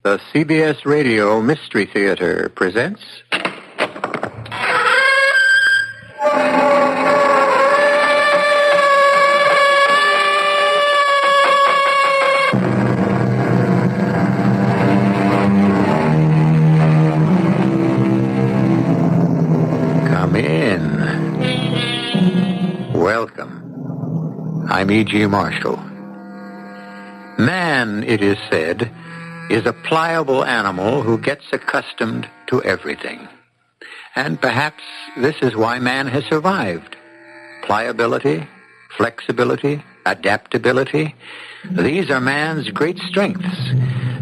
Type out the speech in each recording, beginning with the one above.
The CBS Radio Mystery Theater presents... Come in. Welcome. I'm E.G. Marshall. Man, it is said, is a pliable animal who gets accustomed to everything. And perhaps this is why man has survived. Pliability, flexibility, adaptability, these are man's great strengths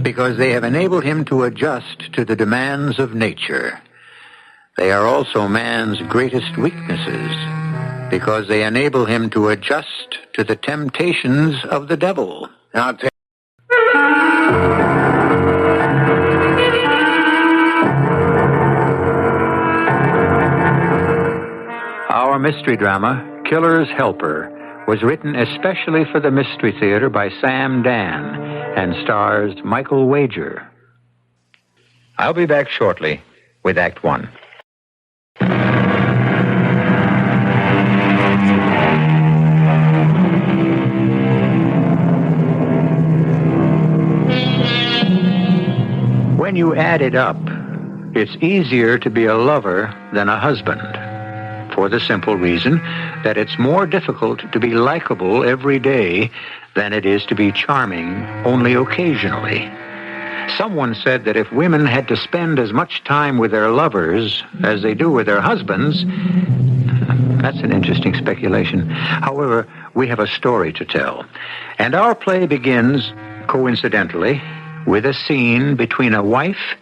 because they have enabled him to adjust to the demands of nature. They are also man's greatest weaknesses because they enable him to adjust to the temptations of the devil. Our mystery drama, Killer's Helper, was written especially for the Mystery Theater by Sam Dan and stars Michael Wager. I'll be back shortly with Act One. When you add it up, it's easier to be a lover than a husband, for the simple reason that it's more difficult to be likable every day than it is to be charming only occasionally. Someone said that if women had to spend as much time with their lovers as they do with their husbands, that's an interesting speculation. However, we have a story to tell, and our play begins, coincidentally, with a scene between a wife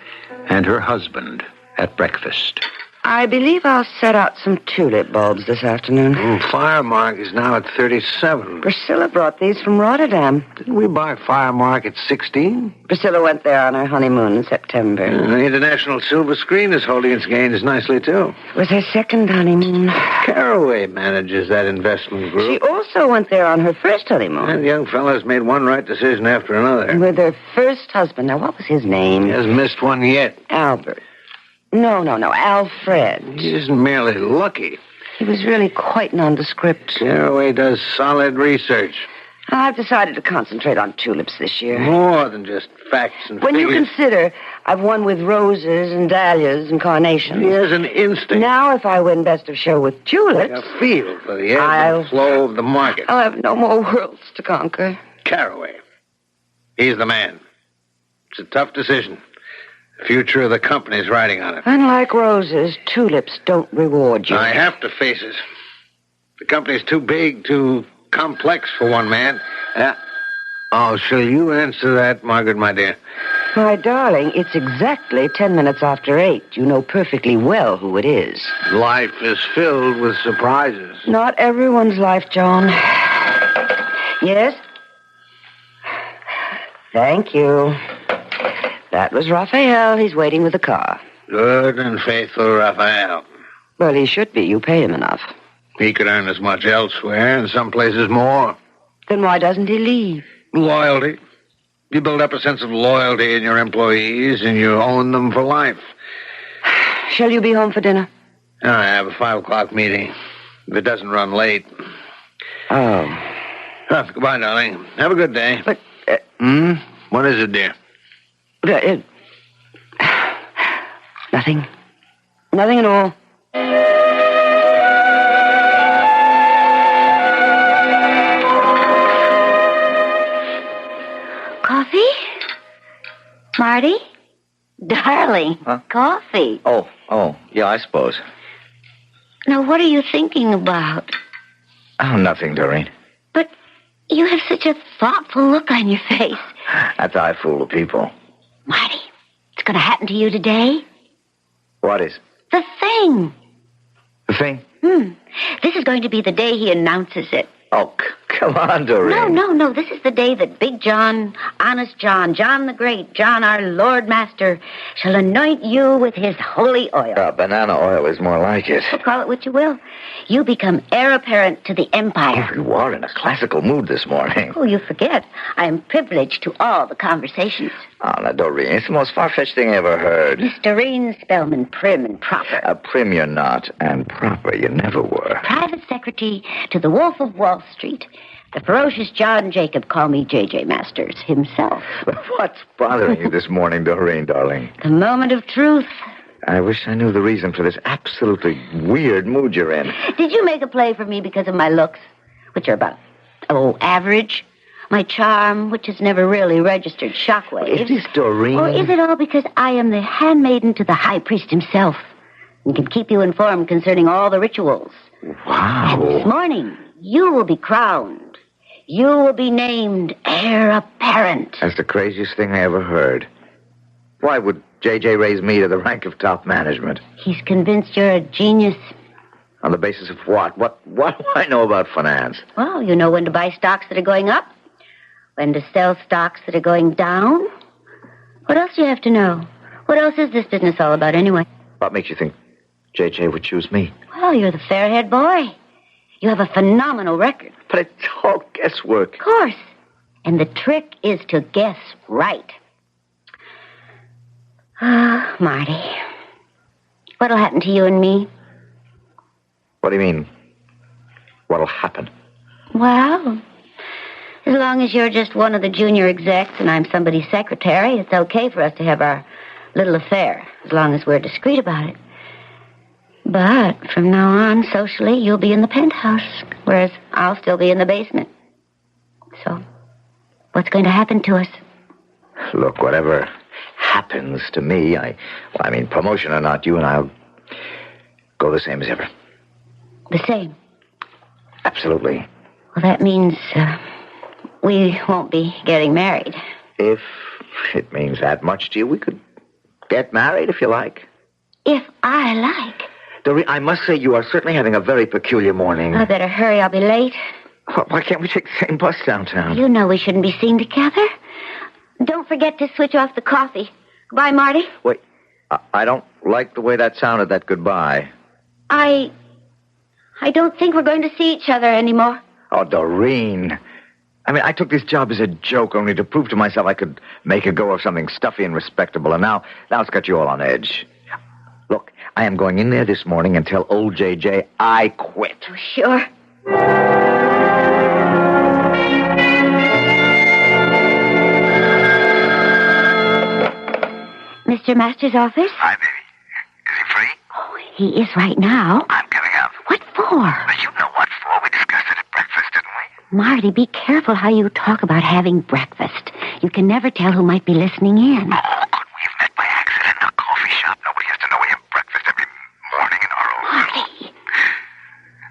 and her husband at breakfast. I believe I'll set out some tulip bulbs this afternoon. Firemark is now at 37. Priscilla brought these from Rotterdam. Didn't we buy Firemark at 16? Priscilla went there on her honeymoon in September. The International Silver Screen is holding its gains nicely, too. It was her second honeymoon. Caraway manages that investment She group. also went there on her first honeymoon. And the young fellow's made one right decision after another. With her first husband. Now, what was his name? He hasn't missed one yet. Albert. No, Alfred. He isn't merely lucky. He was really quite nondescript. Caraway does solid research. I've decided to concentrate on tulips this year. More than just facts and When you figures. consider I've won with roses and dahlias and carnations. He has an instinct. Now, if I win best of show with tulips, Like a feel for the ebb I'll- and flow of the market. I'll have no more worlds to conquer. Caraway. He's the man. It's a tough decision. The future of the company's riding on it. Unlike roses, tulips don't reward you. I have to face it. The company's too big, too complex for one man. Oh, shall you answer that, Margaret, my dear? My darling, it's exactly 10 minutes after 8. You know perfectly well who it is. Life is filled with surprises. Not everyone's life, John. Yes? Thank you. That was Raphael. He's waiting with the car. Good and faithful Raphael. Well, he should be. You pay him enough. He could earn as much elsewhere, and some places more. Then why doesn't he leave? Loyalty. You build up a sense of loyalty in your employees, and you own them for life. Shall you be home for dinner? I have a 5 o'clock meeting. If it doesn't run late. Oh. Goodbye, darling. Have a good day. But, What is it, dear? Nothing. Nothing at all. Coffee? Marty? Darling, coffee. Oh, yeah, I suppose. Now, what are you thinking about? Oh, nothing, Doreen. But you have such a thoughtful look on your face. That's how I fool the people. Marty, it's going to happen to you today. What is? The thing. The thing? This is going to be the day he announces it. Oh, come on, Doreen. No. This is the day that Big John, Honest John, John the Great, John our Lord Master, shall anoint you with his holy oil. Banana oil is more like it. Well, call it what you will. You become heir apparent to the empire. Oh, you are in a classical mood this morning. Oh, you forget. I am privileged to all the conversations. Oh, now, Doreen, it's the most far-fetched thing I ever heard. Doreen Spellman, prim and proper. Prim you're not, and proper you never were. Private secretary to the Wolf of Wall Street. The ferocious John Jacob, call me J.J. Masters himself. What's bothering you this morning, Doreen, darling? The moment of truth. I wish I knew the reason for this absolutely weird mood you're in. Did you make a play for me because of my looks, which are about, average? My charm, which has never really registered shockwaves. Is this Doreen? Or is it all because I am the handmaiden to the high priest himself and can keep you informed concerning all the rituals? Wow. And this morning, you will be crowned. You will be named heir apparent. That's the craziest thing I ever heard. Why would J.J. raise me to the rank of top management? He's convinced you're a genius. On the basis of what? What do I know about finance? Well, you know when to buy stocks that are going up, when to sell stocks that are going down. What else do you have to know? What else is this business all about anyway? What makes you think J.J. would choose me? Well, you're the fair-haired boy. You have a phenomenal record. But it's all guesswork. Of course. And the trick is to guess right. Ah, Marty. What'll happen to you and me? What do you mean? What'll happen? Well, as long as you're just one of the junior execs and I'm somebody's secretary, it's okay for us to have our little affair, as long as we're discreet about it. But from now on, socially, you'll be in the penthouse, whereas I'll still be in the basement. So, what's going to happen to us? Look, whatever happens to me, promotion or not, you and I'll go the same as ever. The same? Absolutely. Well, that means we won't be getting married. If it means that much to you, we could get married if you like. If I like. Doreen, I must say you are certainly having a very peculiar morning. I better hurry, I'll be late. Why can't we take the same bus downtown? You know we shouldn't be seen together. Don't forget to switch off the coffee. Goodbye, Marty. Wait, I don't like the way that sounded, that goodbye. I don't think we're going to see each other anymore. Oh, Doreen. I took this job as a joke only to prove to myself I could make a go of something stuffy and respectable, and now it's got you all on edge. Look, I am going in there this morning and tell old J.J. I quit. Oh, sure. Mr. Masters' office? Hi, baby. Is he free? Oh, he is right now. I'm coming up. What for? Well, you know what for. We discussed it at breakfast, didn't we? Marty, be careful how you talk about having breakfast. You can never tell who might be listening in. Oh, could we have met by accident in a coffee shop? Nobody has to know we have breakfast every morning in our own. Marty.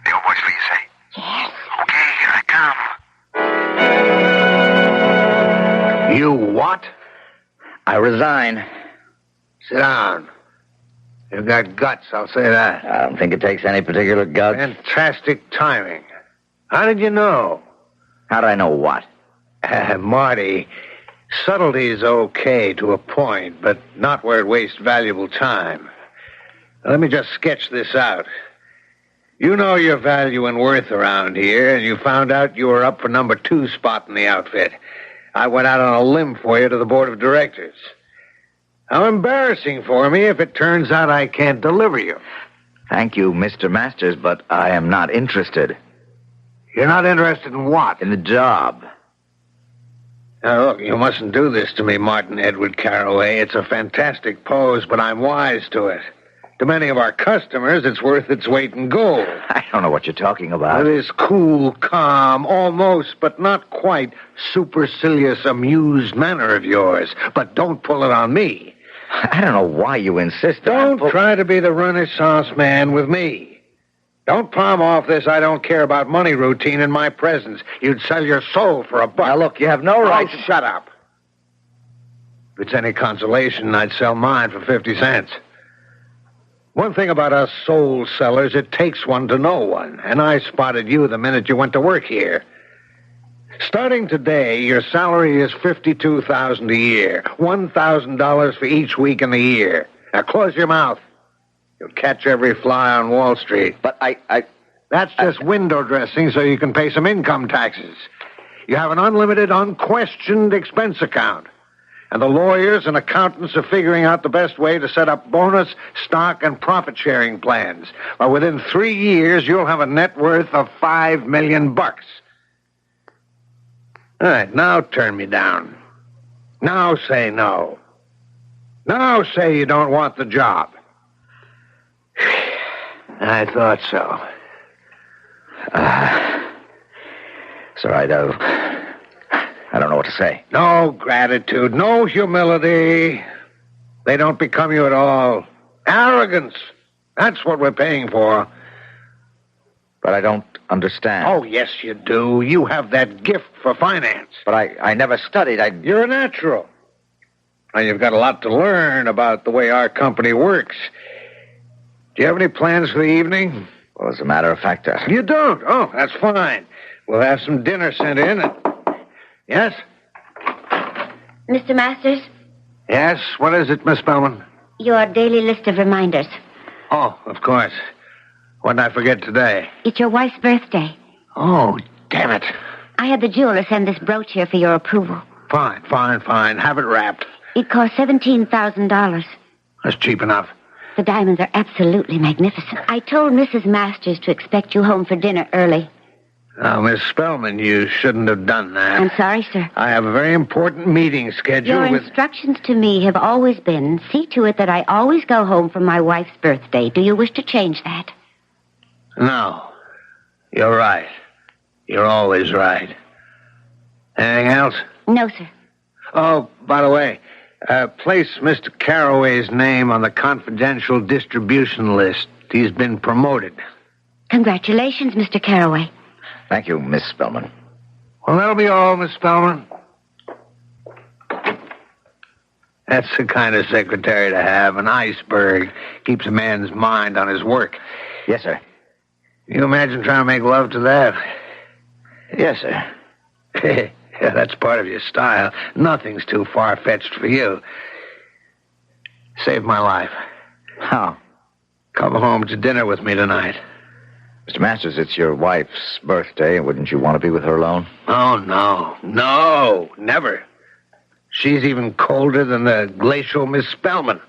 The old voice for you say? Yes. Okay, here I come. You what? I resign. Sit down. You've got guts, I'll say that. I don't think it takes any particular guts. Fantastic timing. How did you know? How'd I know what? Marty, subtlety's okay to a point, but not where it wastes valuable time. Let me just sketch this out. You know your value and worth around here, and you found out you were up for number 2 spot in the outfit. I went out on a limb for you to the board of directors. How embarrassing for me if it turns out I can't deliver you. Thank you, Mr. Masters, but I am not interested. You're not interested in what? In the job. Now, look, you mustn't do this to me, Martin Edward Carroway. It's a fantastic pose, but I'm wise to it. To many of our customers, it's worth its weight in gold. I don't know what you're talking about. This cool, calm, almost, but not quite, supercilious, amused manner of yours. But don't pull it on me. I don't know why you insist. Don't try to be the Renaissance man with me. Don't palm off this I don't care about money routine in my presence. You'd sell your soul for a buck. Now, look, you have no right to... Shut up. If it's any consolation, I'd sell mine for 50 cents. One thing about us soul sellers, it takes one to know one. And I spotted you the minute you went to work here. Starting today, your salary is $52,000 a year. $1,000 for each week in the year. Now close your mouth. You'll catch every fly on Wall Street. But That's just window dressing so you can pay some income taxes. You have an unlimited, unquestioned expense account. And the lawyers and accountants are figuring out the best way to set up bonus, stock, and profit-sharing plans. Well, within 3 years, you'll have a net worth of $5 million. All right, now turn me down. Now say no. Now say you don't want the job. I thought so. Sir, I don't know what to say. No gratitude, no humility. They don't become you at all. Arrogance. That's what we're paying for. But I don't understand. Oh, yes, you do. You have that gift for finance. But I never studied. You're a natural. And you've got a lot to learn about the way our company works. Do you have any plans for the evening? Well, as a matter of fact, You don't? Oh, that's fine. We'll have some dinner sent in. Yes? Mr. Masters, Yes? What is it, Miss Spellman? your daily list of reminders. Oh, of course. What did I forget today? It's your wife's birthday. Oh, damn it. I had the jeweler send this brooch here for your approval. Fine. Have it wrapped. It cost $17,000. That's cheap enough. The diamonds are absolutely magnificent. I told Mrs. Masters to expect you home for dinner early. Now, Miss Spellman, you shouldn't have done that. I'm sorry, sir. I have a very important meeting scheduled Your with... instructions to me have always been, see to it that I always go home for my wife's birthday. Do you wish to change that? No. You're right. You're always right. Anything else? No, sir. Oh, by the way, place Mr. Carraway's name on the confidential distribution list. He's been promoted. Congratulations, Mr. Carraway. Thank you, Miss Spellman. Well, that'll be all, Miss Spellman. That's the kind of secretary to have, an iceberg. Keeps a man's mind on his work. Yes, sir. You imagine trying to make love to that? Yes, sir. Yeah, that's part of your style. Nothing's too far-fetched for you. Saved my life. How? Come home to dinner with me tonight. Mr. Masters, it's your wife's birthday. Wouldn't you want to be with her alone? Oh, no. No, never. She's even colder than the glacial Miss Spellman.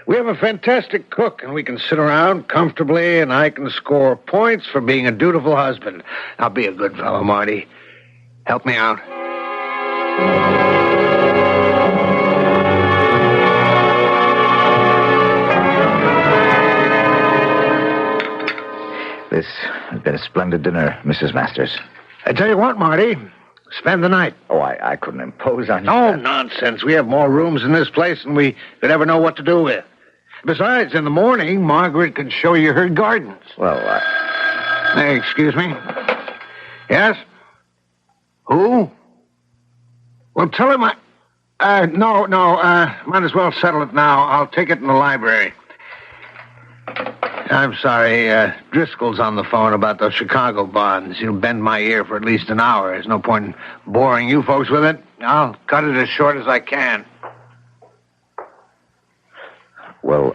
We have a fantastic cook, and we can sit around comfortably, and I can score points for being a dutiful husband. Now, be a good fellow, Marty. Help me out. This has been a splendid dinner, Mrs. Masters. I tell you what, Marty. Spend the night. Oh, I couldn't impose on you. No nonsense. We have more rooms in this place than we could ever know what to do with. Besides, in the morning, Margaret could show you her gardens. Well, Hey, excuse me? Yes? Who? Well, tell him no, might as well settle it now. I'll take it in the library. I'm sorry, Driscoll's on the phone about those Chicago bonds. He'll bend my ear for at least an hour. There's no point in boring you folks with it. I'll cut it as short as I can. well,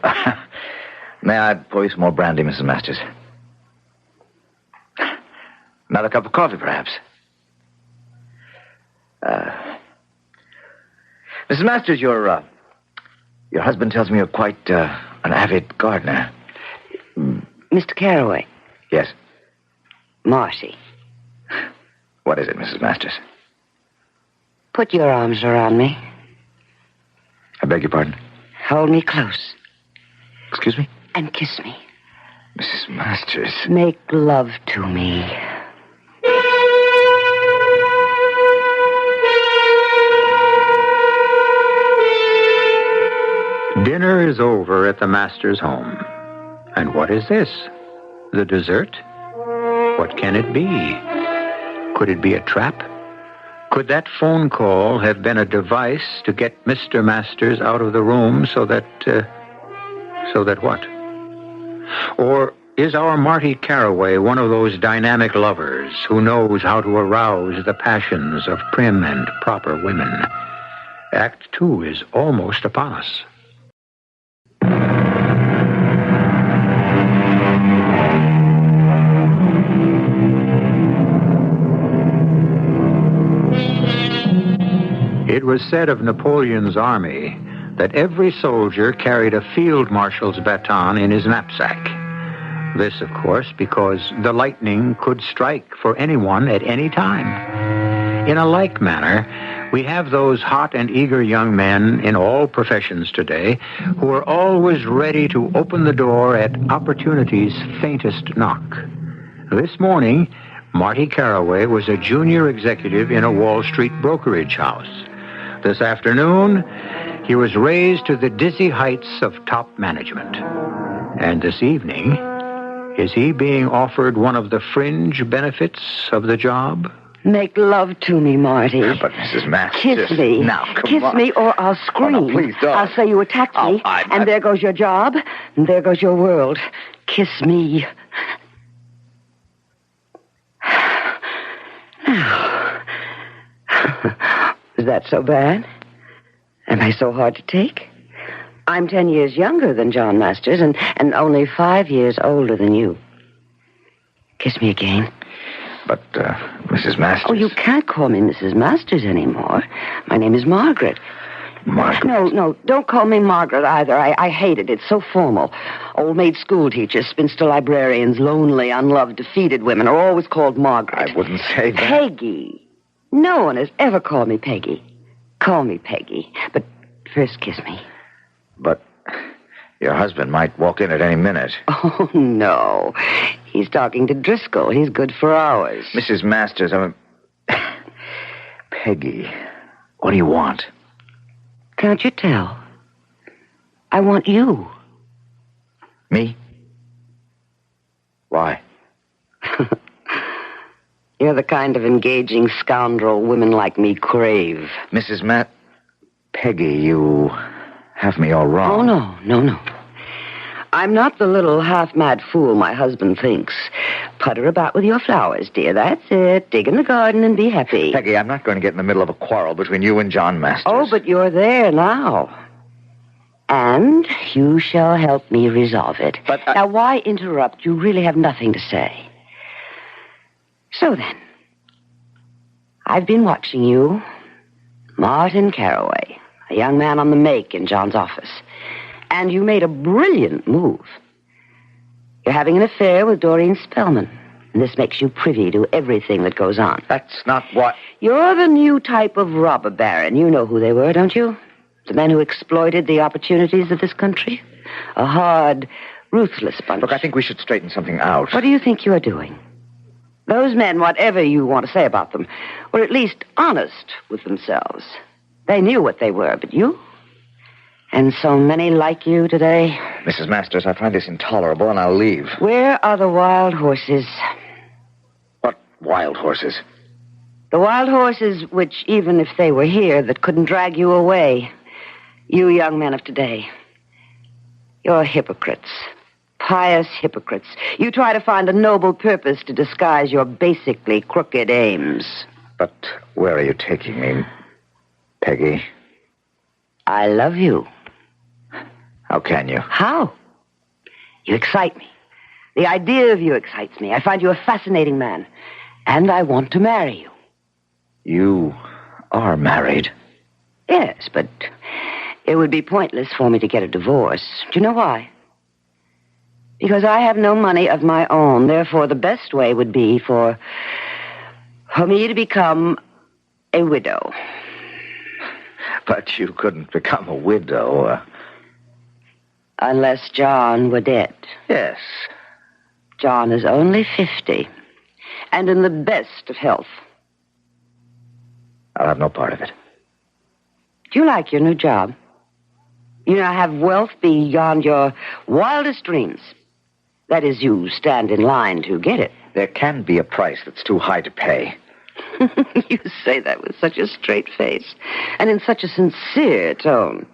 may I pour you some more brandy, Mrs. Masters? Another cup of coffee, perhaps? Mrs. Masters, your husband tells me you're quite an avid gardener. Mr. Carraway. Yes. Marcy, What is it, Mrs. Masters? put your arms around me. I beg your pardon? Hold me close Excuse me? and kiss me. Mrs. Masters. Make love to me. Dinner is over at the master's home. And what is this? The dessert? What can it be? Could it be a trap? Could that phone call have been a device to get Mr. Masters out of the room so that what? Or is our Marty Carraway one of those dynamic lovers who knows how to arouse the passions of prim and proper women? Act 2 is almost upon us. It was said of Napoleon's army that every soldier carried a field marshal's baton in his knapsack. This, of course, because the lightning could strike for anyone at any time. In a like manner, we have those hot and eager young men in all professions today who are always ready to open the door at opportunity's faintest knock. This morning, Marty Carraway was a junior executive in a Wall Street brokerage house. This afternoon, he was raised to the dizzy heights of top management. And this evening, is he being offered one of the fringe benefits of the job? Make love to me, Marty. But Mrs. Masters... Kiss me. Now, come Kiss on. me or I'll scream. Oh, no, please don't. I'll say you attacked me, and there goes your job, and there goes your world. Kiss me. Is that so bad? Am I so hard to take? I'm 10 years younger than John Masters and only 5 years older than you. Kiss me again. But, Mrs. Masters... Oh, you can't call me Mrs. Masters anymore. My name is Margaret. Margaret? No, don't call me Margaret either. I hate it. It's so formal. Old maid school teachers, spinster librarians, lonely, unloved, defeated women are always called Margaret. I wouldn't say that. Peggy. No one has ever called me Peggy. Call me Peggy. But first kiss me. But your husband might walk in at any minute. Oh, no. He's talking to Driscoll. He's good for hours. Mrs. Masters, Peggy, what do you want? Can't you tell? I want you. Me? Why? You're the kind of engaging scoundrel women like me crave. Mrs. Peggy, you have me all wrong. Oh, no. I'm not the little half-mad fool my husband thinks. Putter about with your flowers, dear. That's it. Dig in the garden and be happy. Peggy, I'm not going to get in the middle of a quarrel between you and John Masters. Oh, but you're there now. And you shall help me resolve it. But Now, why interrupt? You really have nothing to say. So then, I've been watching you, Martin Carraway, a young man on the make in John's office. And you made a brilliant move. You're having an affair with Doreen Spellman. And this makes you privy to everything that goes on. That's not what... You're the new type of robber baron. You know who they were, don't you? The men who exploited the opportunities of this country. A hard, ruthless bunch. Look, I think we should straighten something out. What do you think you're doing? Those men, whatever you want to say about them, were at least honest with themselves. They knew what they were, but you? And so many like you today? Mrs. Masters, I find this intolerable, and I'll leave. Where are the wild horses? What wild horses? The wild horses which, even if they were here, that couldn't drag you away. You young men of today. You're hypocrites. Pious hypocrites. You try to find a noble purpose to disguise your basically crooked aims. But where are you taking me, Peggy? I love you. How can you? How? You excite me. The idea of you excites me. I find you a fascinating man. And I want to marry you. You are married. Yes, but it would be pointless for me to get a divorce. Do you know why? Because I have no money of my own. Therefore, the best way would be for me to become a widow. But you couldn't become a widow. Unless John were dead. Yes. John is only 50 and in the best of health. I'll have no part of it. Do you like your new job? You now have wealth beyond your wildest dreams. That is, you stand in line to get it. There can be a price that's too high to pay. You say that with such a straight face and in such a sincere tone.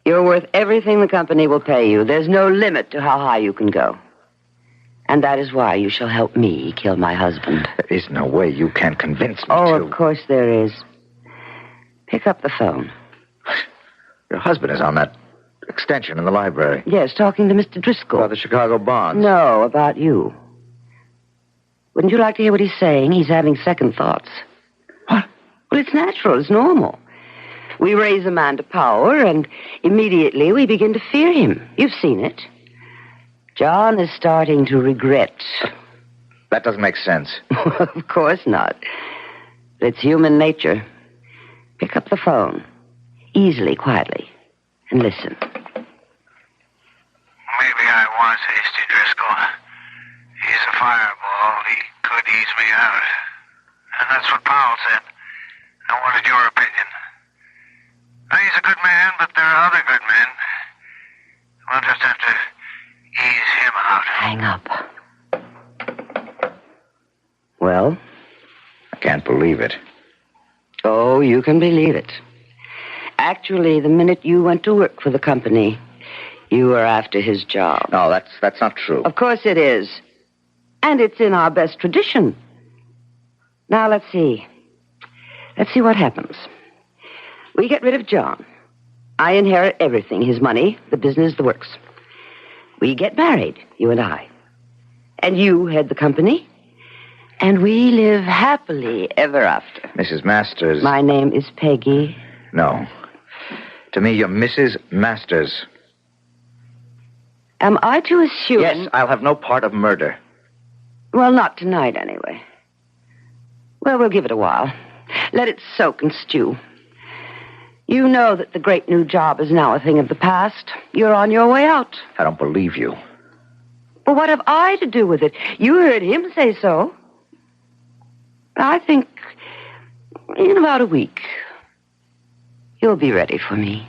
You're worth everything the company will pay you. There's no limit to how high you can go. And that is why you shall help me kill my husband. There is no way you can convince me to. Oh, of course there is. Pick up the phone. Your husband is on that extension in the library. Yes, talking to Mr. Driscoll. About the Chicago bonds. No, about you. Wouldn't you like to hear what he's saying? He's having second thoughts. What? Well, it's natural. It's normal. We raise a man to power, and immediately we begin to fear him. You've seen it. John is starting to regret. That doesn't make sense. Of course not. It's human nature. Pick up the phone, easily, quietly, and listen. Maybe I was hasty, Driscoll. He's a fireball. He could ease me out. And that's what Powell said. I wanted your opinion. Now, he's a good man, but there are other good men. We'll just have to ease him out. Hang up. Well? I can't believe it. Oh, you can believe it. Actually, the minute you went to work for the company, you were after his job. No, that's not true. Of course it is. And it's in our best tradition. Now, let's see. Let's see what happens. We get rid of John. I inherit everything, his money, the business, the works. We get married, you and I. And you head the company. And we live happily ever after. Mrs. Masters. My name is Peggy. No. To me, you're Mrs. Masters. Am I to assume... Yes, I'll have no part of murder. Well, not tonight, anyway. Well, we'll give it a while. Let it soak and stew. You know that the great new job is now a thing of the past. You're on your way out. I don't believe you. Well, what have I to do with it? You heard him say so. I think in about a week, you'll be ready for me.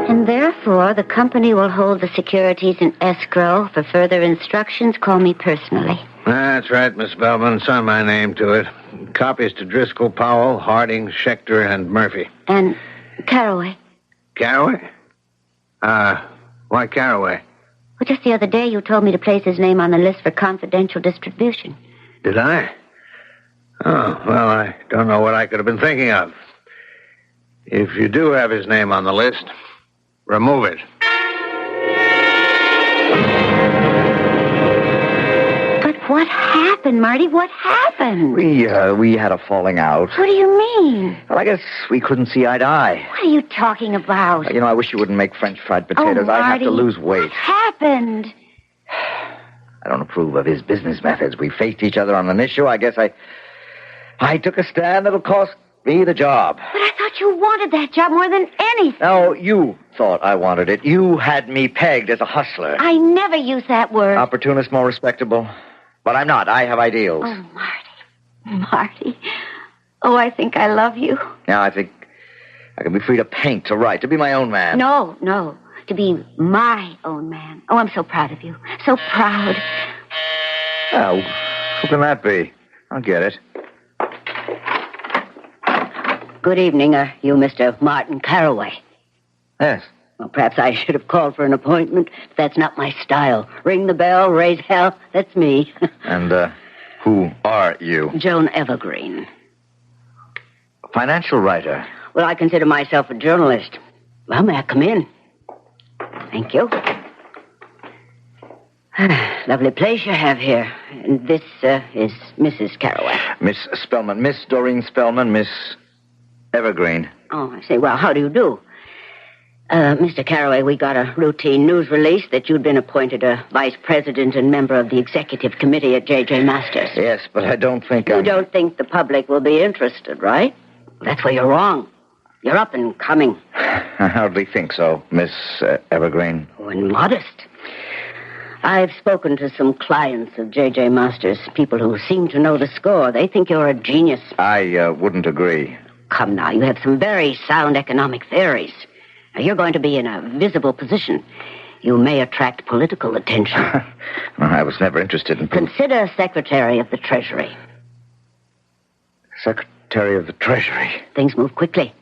And therefore, the company will hold the securities in escrow. For further instructions, call me personally. That's right, Miss Spellman. Sign my name to it. Copies to Driscoll, Powell, Harding, Schechter, and Murphy. And Carraway. Carraway? Why Carraway? Well, just the other day, you told me to place his name on the list for confidential distribution. Did I? Oh, well, I don't know what I could have been thinking of. If you do have his name on the list, remove it. But what happened, Marty? What happened? We had a falling out. What do you mean? Well, I guess we couldn't see eye to eye. What are you talking about? You know, I wish you wouldn't make French fried potatoes. Oh, I'd have Marty, to lose weight. What happened? I don't approve of his business methods. We faced each other on an issue. I guess I took a stand that'll cost me the job. But I thought you wanted that job more than anything. No, you thought I wanted it. You had me pegged as a hustler. I never use that word. Opportunist, more respectable. But I'm not. I have ideals. Oh, Marty. Marty. Oh, I think I love you. Now, I think I can be free to paint, to write, to be my own man. No. To be my own man. Oh, I'm so proud of you. So proud. Oh, who can that be? I'll get it. Good evening. Are you Mr. Martin Carraway? Yes. Well, perhaps I should have called for an appointment. But that's not my style. Ring the bell, raise hell. That's me. And, who are you? Joan Evergreen. Financial writer. Well, I consider myself a journalist. Well, may I come in? Thank you. Lovely place you have here. And this is Mrs. Carraway. Miss Spellman. Miss Doreen Spellman. Miss Evergreen. Oh, I see. Well, how do you do? Mr. Carraway, we got a routine news release that you'd been appointed a vice president and member of the executive committee at J.J. Masters. Yes, but I don't think You don't think the public will be interested, right? That's where you're wrong. You're up and coming. I hardly think so, Miss Evergreen. Oh, and modest. I've spoken to some clients of J.J. Masters, people who seem to know the score. They think you're a genius. I wouldn't agree. Come now, you have some very sound economic theories. Now, you're going to be in a visible position. You may attract political attention. Well, I was never interested in... Consider Secretary of the Treasury. Secretary of the Treasury. Things move quickly.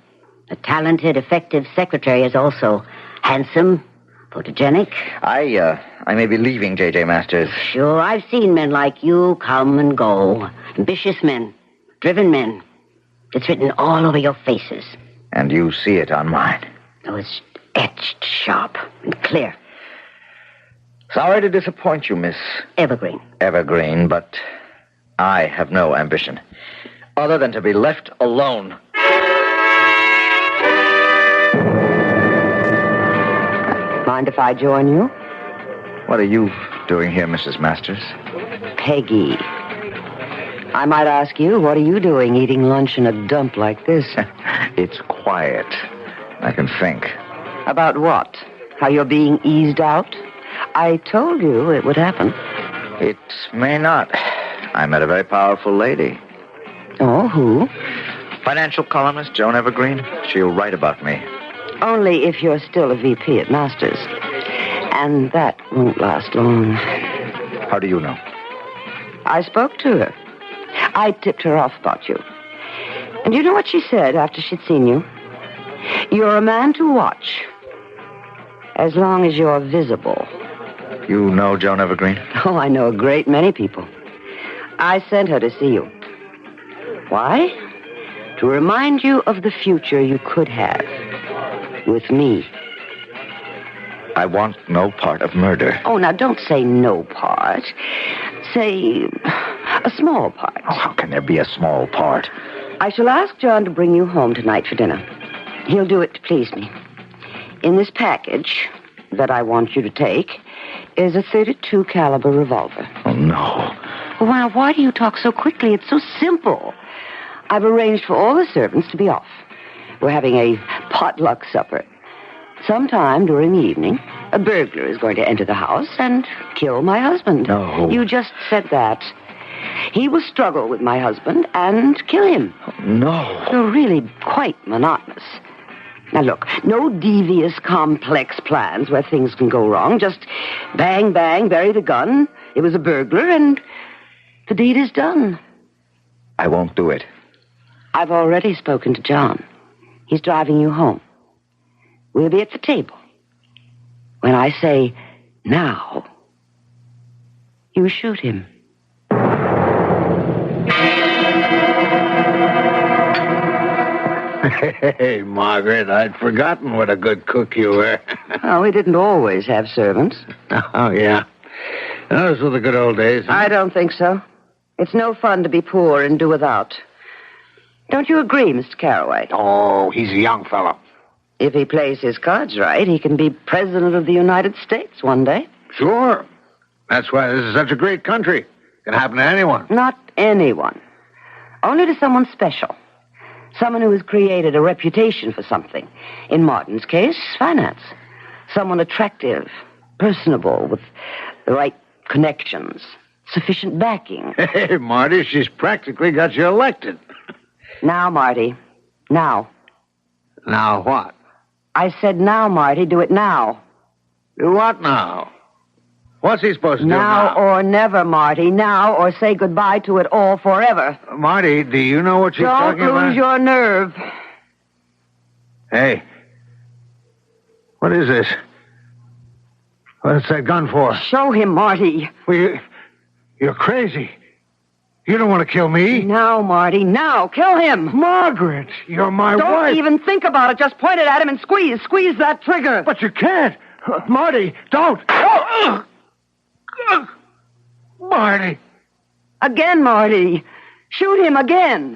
A talented, effective secretary is also handsome, photogenic. I may be leaving J.J. Masters. Sure, I've seen men like you come and go. Ambitious men, driven men. It's written all over your faces. And you see it on mine. Oh, it's etched sharp and clear. Sorry to disappoint you, Miss Evergreen. Evergreen, but I have no ambition, other than to be left alone. Mind if I join you? What are you doing here, Mrs. Masters? Peggy. I might ask you, what are you doing eating lunch in a dump like this? It's quiet. I can think. About what? How you're being eased out? I told you it would happen. It may not. I met a very powerful lady. Oh, who? Financial columnist Joan Evergreen. She'll write about me. Only if you're still a VP at Masters. And that won't last long. How do you know? I spoke to her. I tipped her off about you. And you know what she said after she'd seen you? You're a man to watch. As long as you're visible. You know Joan Evergreen? Oh, I know a great many people. I sent her to see you. Why? To remind you of the future you could have. With me. I want no part of murder. Oh, now don't say no part. Say a small part. Oh, how can there be a small part? I shall ask John to bring you home tonight for dinner. He'll do it to please me. In this package that I want you to take is a .32 caliber revolver. Oh, no. Well, why do you talk so quickly? It's so simple. I've arranged for all the servants to be off. We're having a potluck supper. Sometime during the evening, a burglar is going to enter the house and kill my husband. No. You just said that. He will struggle with my husband and kill him. Oh, no. You're really quite monotonous. Now, look, no devious, complex plans where things can go wrong. Just bang, bang, bury the gun. It was a burglar, and the deed is done. I won't do it. I've already spoken to John. He's driving you home. We'll be at the table. When I say, now, you shoot him. Hey, Margaret, I'd forgotten what a good cook you were. Oh, we didn't always have servants. Oh, yeah. Those were the good old days. Huh? I don't think so. It's no fun to be poor and do without. Don't you agree, Mr. Carraway? Oh, he's a young fellow. If he plays his cards right, he can be president of the United States one day. Sure. That's why this is such a great country. It can happen to anyone. Not anyone. Only to someone special. Someone who has created a reputation for something. In Martin's case, finance. Someone attractive, personable, with the right connections, sufficient backing. Hey, Marty, she's practically got you elected. Now, Marty. Now. Now what? I said now, Marty. Do it now. Do what now? What's he supposed to do Now now? or never, Marty. Now or say goodbye to it all forever. Marty, do you know what she's Don't talking about? lose your nerve. Hey. What is this? What's that gun for? Show him, Marty. Well, you're crazy. You don't want to kill me. Now, Marty. Now. Kill him. Margaret, you're my Don't wife. even think about it. Just point it at him and squeeze. Squeeze that trigger. But you can't. Marty, don't. Marty. Again, Marty. Shoot him again.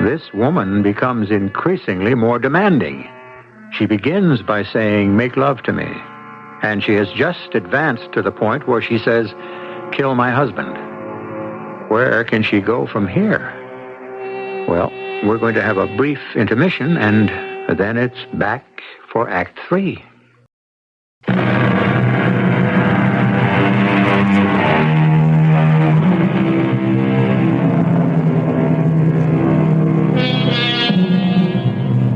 This woman becomes increasingly more demanding. She begins by saying, "Make love to me." And she has just advanced to the point where she says, "Kill my husband." Where can she go from here? Well, we're going to have a brief intermission, and then it's back for Act 3.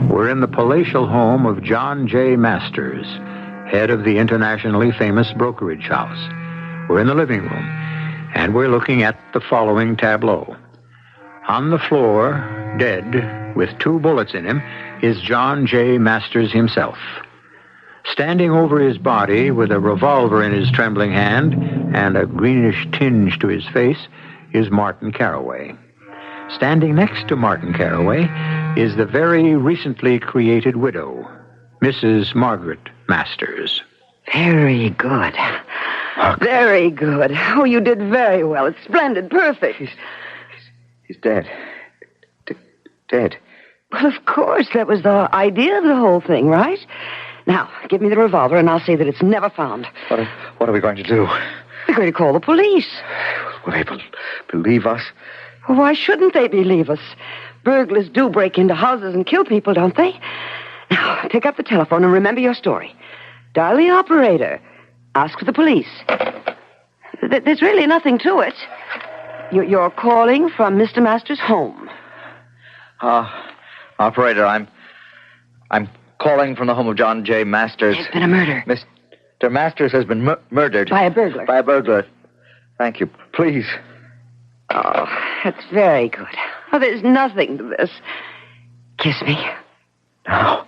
We're in the palatial home of John J. Masters, head of the internationally famous brokerage house. We're in the living room, and we're looking at the following tableau. On the floor, dead, with 2 bullets in him, is John J. Masters himself. Standing over his body with a revolver in his trembling hand and a greenish tinge to his face is Martin Carraway. Standing next to Martin Carraway is the very recently created widow, Mrs. Margaret Masters. Very good. Very good. Oh, you did very well. It's splendid. Perfect. He's dead. Dead. Well, of course. That was the idea of the whole thing, right? Now, give me the revolver, and I'll say that it's never found. What are we going to do? We're going to call the police. Will they believe us? Well, why shouldn't they believe us? Burglars do break into houses and kill people, don't they? Now, pick up the telephone and remember your story. Dial the operator. Ask for the police. There's really nothing to it. You're calling from Mr. Masters' home. Operator, I'm calling from the home of John J. Masters. There's been a murder. Mr. Masters has been murdered. By a burglar. By a burglar. Thank you. Please. Oh, that's very good. Oh, there's nothing to this. Kiss me. No.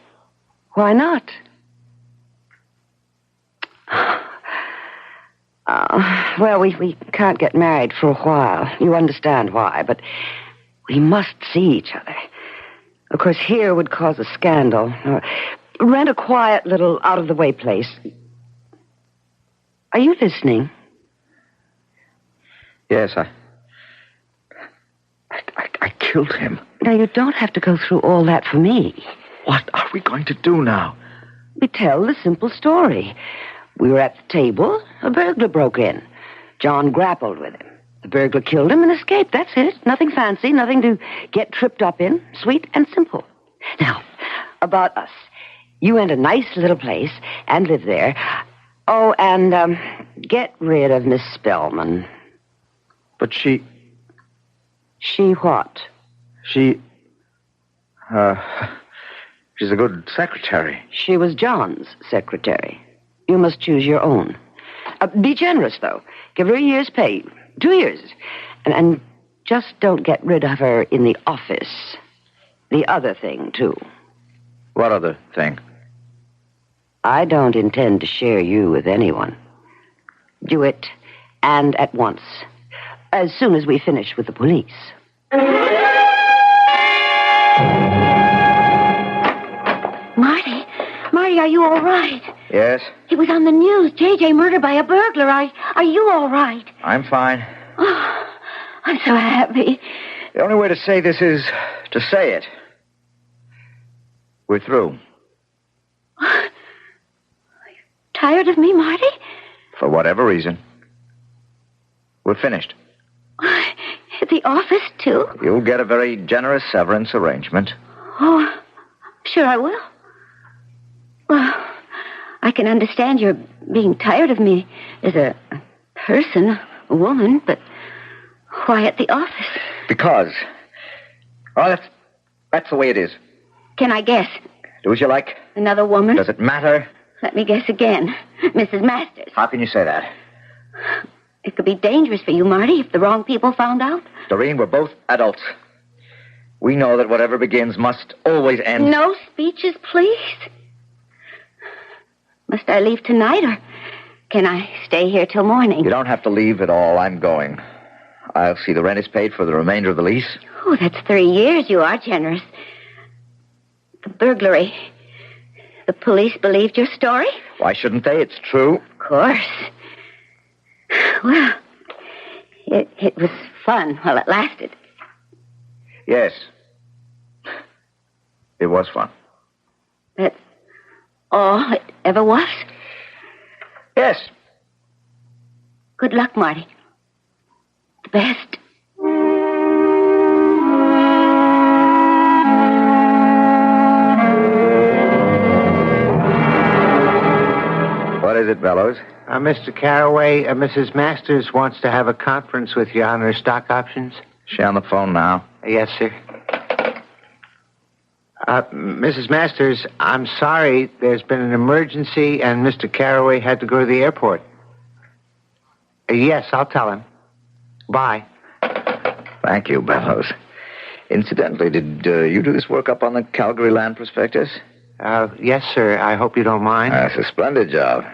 Why not? Well, we can't get married for a while. You understand why, but we must see each other. Of course, here would cause a scandal. Rent a quiet little out-of-the-way place. Are you listening? Yes, I killed him. Now, you don't have to go through all that for me. What are we going to do now? We tell the simple story. We were at the table. A burglar broke in. John grappled with him. The burglar killed him and escaped. That's it. Nothing fancy, nothing to get tripped up in. Sweet and simple. Now, about us. You rent a nice little place and live there. Oh, and get rid of Miss Spellman. But she... She what? She's a good secretary. She was John's secretary. You must choose your own. Be generous, though. Give her a year's pay. 2 years. And just don't get rid of her in the office. The other thing, too. What other thing? I don't intend to share you with anyone. Do it, and at once. As soon as we finish with the police. Marty, are you all right? Yes? It was on the news. J.J. murdered by a burglar. Are you all right? I'm fine. Oh, I'm so happy. The only way to say this is to say it. We're through. Are you tired of me, Marty? For whatever reason. We're finished. At the office, too? You'll get a very generous severance arrangement. Oh, sure I will. Well, I can understand your being tired of me as a person, a woman, but why at the office? Because... Well, that's the way it is. Can I guess? Do as you like. Another woman? Does it matter? Let me guess again. Mrs. Masters. How can you say that? It could be dangerous for you, Marty, if the wrong people found out. Doreen, we're both adults. We know that whatever begins must always end. No speeches, please. Must I leave tonight, or can I stay here till morning? You don't have to leave at all. I'm going. I'll see the rent is paid for the remainder of the lease. Oh, that's 3 years. You are generous. The burglary. The police believed your story? Why shouldn't they? It's true. Of course. Well, it was fun while it lasted. Yes. It was fun. That's all it ever was? Yes. Good luck, Marty. The best. What is it, Bellows? Mr. Carraway, Mrs. Masters wants to have a conference with you on her stock options. She on the phone now? Yes, sir. Mrs. Masters, I'm sorry. There's been an emergency, and Mr. Carraway had to go to the airport. Yes, I'll tell him. Bye. Thank you, Bellows. Incidentally, did you do this work up on the Calgary land prospectus? Yes, sir. I hope you don't mind. That's a splendid job.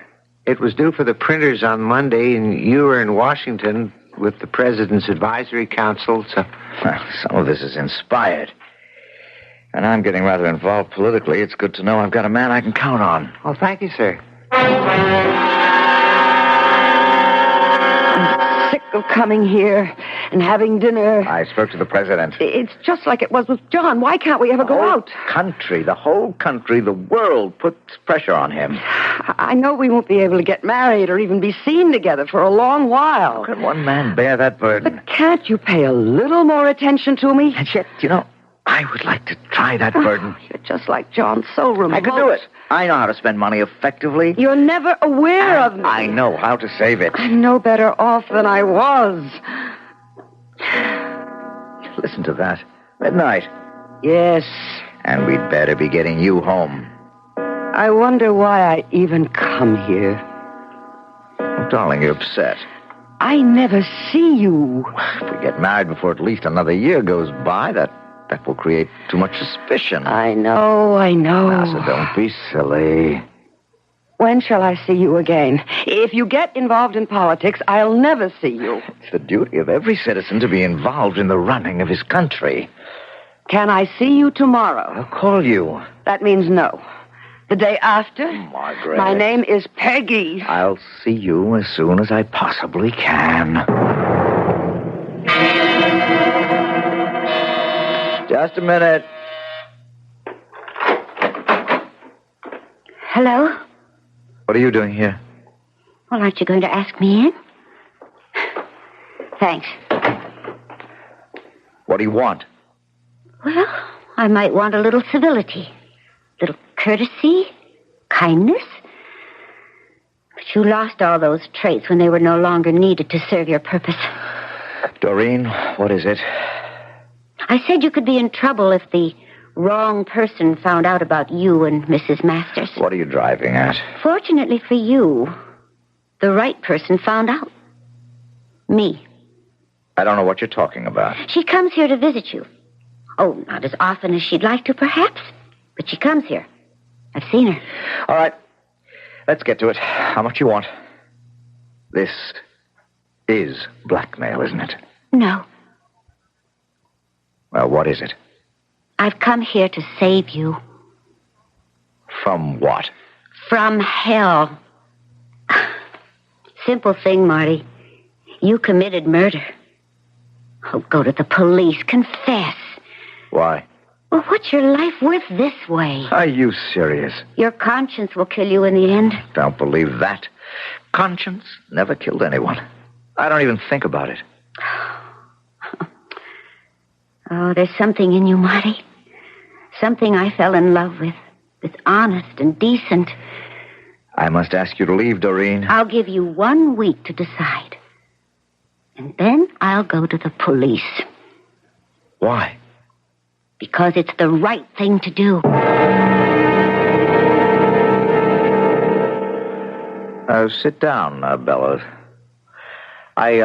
It was due for the printers on Monday, and you were in Washington with the President's Advisory Council, so... Well, some of this is inspired. And I'm getting rather involved politically. It's good to know I've got a man I can count on. Oh, thank you, sir. I'm sick of coming here and having dinner. I spoke to the president. It's just like it was with John. Why can't we ever go out? The whole country, the world puts pressure on him. I know we won't be able to get married or even be seen together for a long while. How can one man bear that burden? But can't you pay a little more attention to me? And yet, I would like to try that burden. You're just like John, so remote. I can do it. I know how to spend money effectively. You're never aware of me. I know how to save it. I'm no better off than I was. Listen to that. Midnight. Yes. And we'd better be getting you home. I wonder why I even come here. Oh, darling, you're upset. I never see you. If we get married before at least another year goes by, that will create too much suspicion. I know. Now, so don't be silly. When shall I see you again? If you get involved in politics, I'll never see you. It's the duty of every citizen to be involved in the running of his country. Can I see you tomorrow? I'll call you. That means no. The day after? Margaret. My name is Peggy. I'll see you as soon as I possibly can. Just a minute. Hello? What are you doing here? Well, aren't you going to ask me in? Thanks. What do you want? Well, I might want a little civility, little courtesy, kindness. But you lost all those traits when they were no longer needed to serve your purpose. Doreen, what is it? I said you could be in trouble if the wrong person found out about you and Mrs. Masters. What are you driving at? Fortunately for you, the right person found out. Me. I don't know what you're talking about. She comes here to visit you. Oh, not as often as she'd like to, perhaps. But she comes here. I've seen her. All right. Let's get to it. How much you want? This is blackmail, isn't it? No. Well, what is it? I've come here to save you. From what? From hell. Simple thing, Marty. You committed murder. Oh, go to the police. Confess. Why? Well, what's your life worth this way? Are you serious? Your conscience will kill you in the end. Don't believe that. Conscience never killed anyone. I don't even think about it. Oh, there's something in you, Marty. Something I fell in love with. That's honest and decent. I must ask you to leave, Doreen. I'll give you 1 week to decide. And then I'll go to the police. Why? Because it's the right thing to do. Sit down, Bellows. I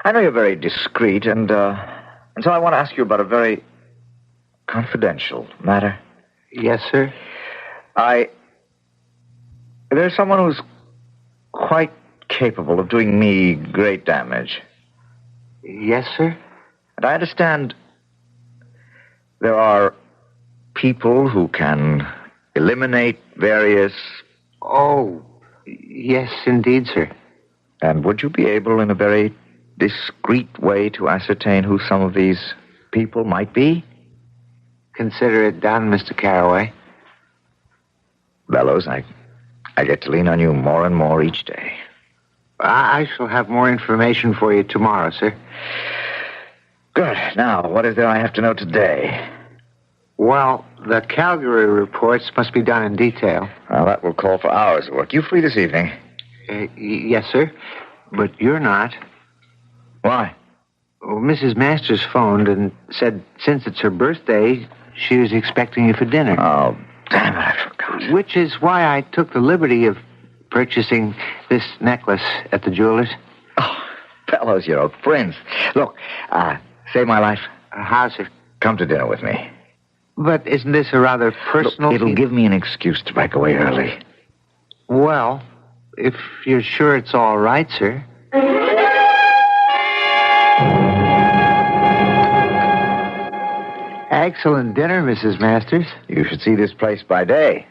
know you're very discreet, and so I want to ask you about a very confidential matter. Yes, sir? There's someone who's quite capable of doing me great damage. Yes, sir? And I understand there are people who can eliminate various... Oh, yes, indeed, sir. And would you be able, in a very discreet way, to ascertain who some of these people might be? Consider it done, Mr. Carroway. Bellows, I get to lean on you more and more each day. I shall have more information for you tomorrow, sir. Good. Now, what is there I have to know today? Well, the Calgary reports must be done in detail. Well, that will call for hours of work. You free this evening? Yes, sir. But you're not. Why? Well, Mrs. Masters phoned and said since it's her birthday, she was expecting you for dinner. Oh, damn it, I forgot. Which is why I took the liberty of purchasing this necklace at the jeweler's. Oh, Bellows, you're a prince. Look, save my life. How's it? Come to dinner with me. But isn't this a rather personal... Look, it'll give me an excuse to break away early. Well, if you're sure it's all right, sir. Excellent dinner, Mrs. Masters. You should see this place by day.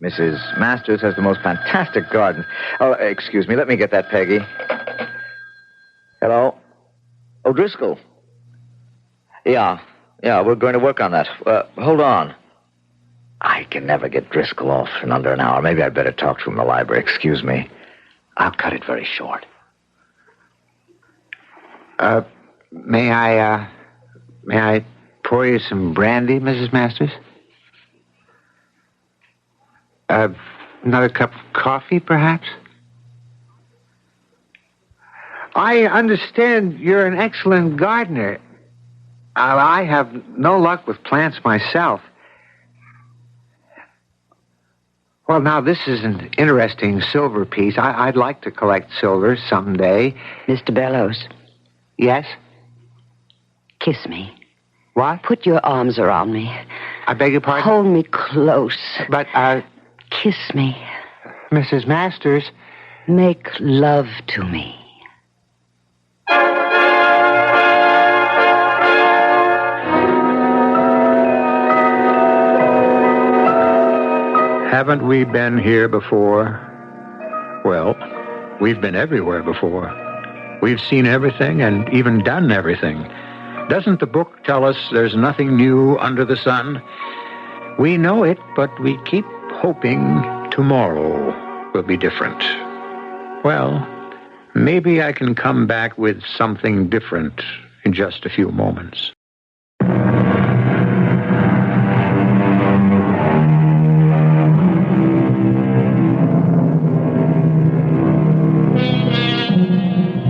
Mrs. Masters has the most fantastic garden. Oh, excuse me. Let me get that, Peggy. Hello? Oh, Driscoll. Yeah, we're going to work on that. Hold on. I can never get Driscoll off in under an hour. Maybe I'd better talk to him in the library. Excuse me. I'll cut it very short. May I pour you some brandy, Mrs. Masters? Another cup of coffee, perhaps? I understand you're an excellent gardener. I have no luck with plants myself. Well, now, this is an interesting silver piece. I'd like to collect silver someday. Mr. Bellows, Yes? kiss me. What? Put your arms around me. I beg your pardon? Hold me close. But, Kiss me. Mrs. Masters... Make love to me. Haven't we been here before? Well, we've been everywhere before. We've seen everything and even done everything. Doesn't the book tell us there's nothing new under the sun? We know it, but we keep hoping tomorrow will be different. Well, maybe I can come back with something different in just a few moments.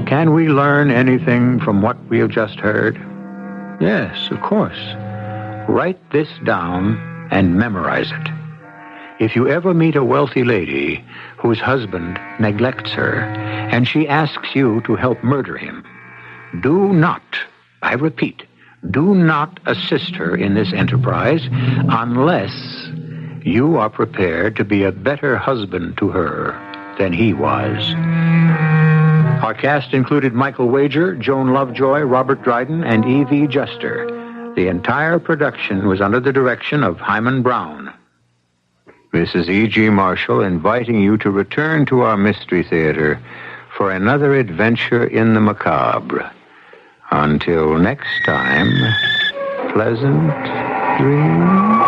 Can we learn anything from what we have just heard? Yes, of course. Write this down and memorize it. If you ever meet a wealthy lady whose husband neglects her and she asks you to help murder him, do not, I repeat, do not assist her in this enterprise unless you are prepared to be a better husband to her than he was. Our cast included Michael Wager, Joan Lovejoy, Robert Dryden, and E.V. Juster. The entire production was under the direction of Hyman Brown. This is E.G. Marshall inviting you to return to our Mystery Theater for another adventure in the macabre. Until next time, pleasant dreams.